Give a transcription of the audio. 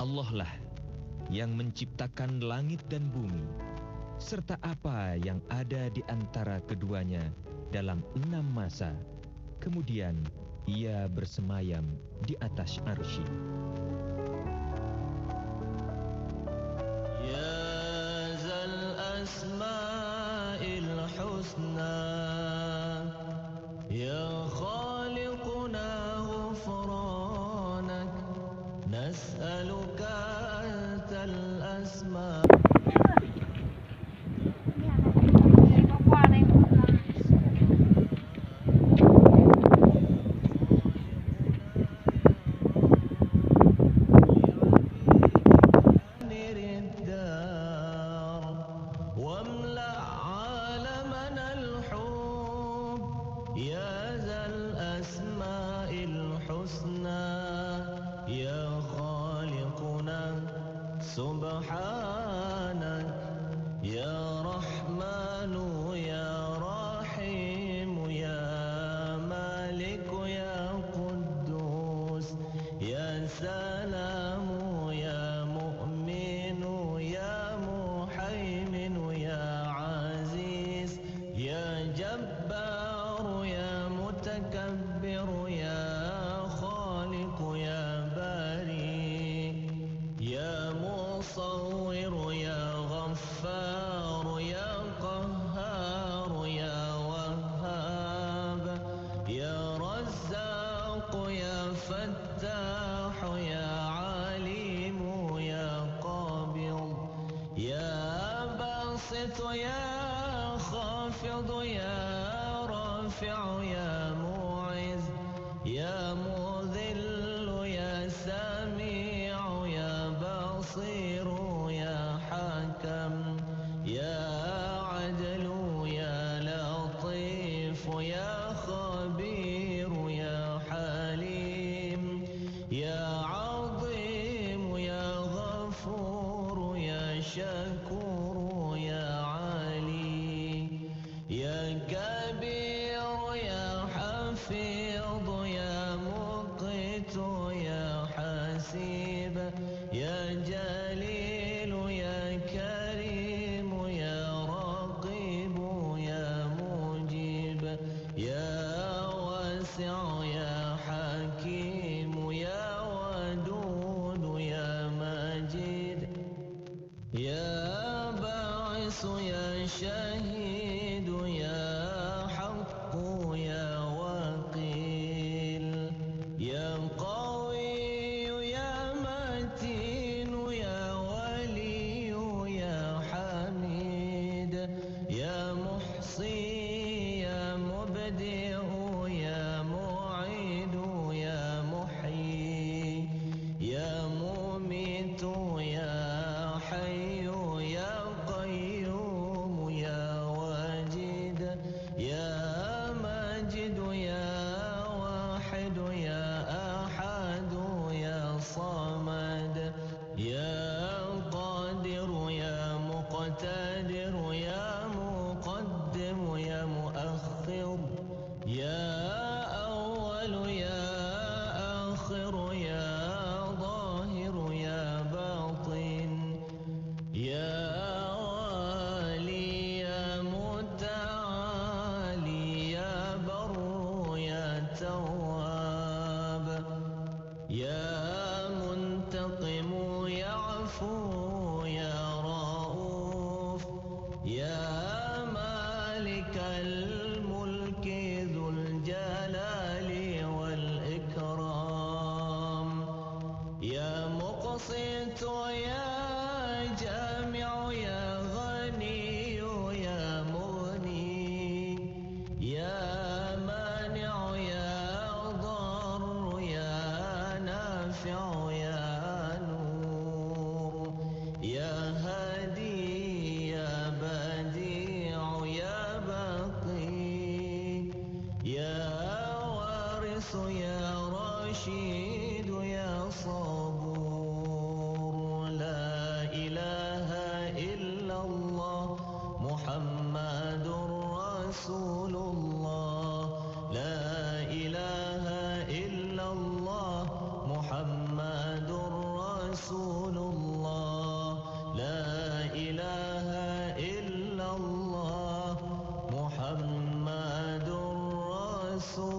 Allah lah yang menciptakan langit dan bumi, serta apa yang ada di antara keduanya dalam 6 masa. Kemudian Ia bersemayam di atas arsy. Ya zal asma'il husna, ya khaliquna ghufranak, nas'aluka antal asma'. واملأ عالمنا الحب يا ذا الأسماء الحسنى يا خالقنا سبحانك يا رحمن يا رحيم يا مالك يا قدوس يا سلام يا مؤمن يا محيمن يا عزيز يا جبار يا متكبر يا خالق يا باري يا مصور يا غفار يا قهار يا وهاب يا رزاق يا فتاح يا عليم يا قابض يا باسط يا خافض يا رافع يا معز يا مذل يا سميع يا بصير يا حكم يا عدل يا لطيف يا خبير يا حليم يا عظيم يا غفور يا شكور يا علي يا كبير يا حفيظ يا مقيت يا حسيب يا جليل يا كريم يا رقيب يا مجيب يا واسع يا حكيم يا ودود يا مجيد يا باعث يا شهيد يا حق يا وكيل يا قوي يا متين يا ولي يا حميد يا محصي يا مبدئ يا معيد يا محيي يا مميت يا حي يا قيوم يا واجد يا ماجد يا واحد يا أحد يا صمد يا قادر يا مقتدر يا مقدم يا مؤخر يا أول يا آخر يا ظاهر يا باطن يا والي يا متعالي يا بر يا تواب يا منتقم يا عفو يا رؤوف يا مالك الملك ذو الجلال والإكرام يا مقسط يا جامع يا غني يا مغني يا مانع يا ضار يا نافع يا نور يا هادي يا بديع يا باقي يا وارث يا رشيد يا صبور رسول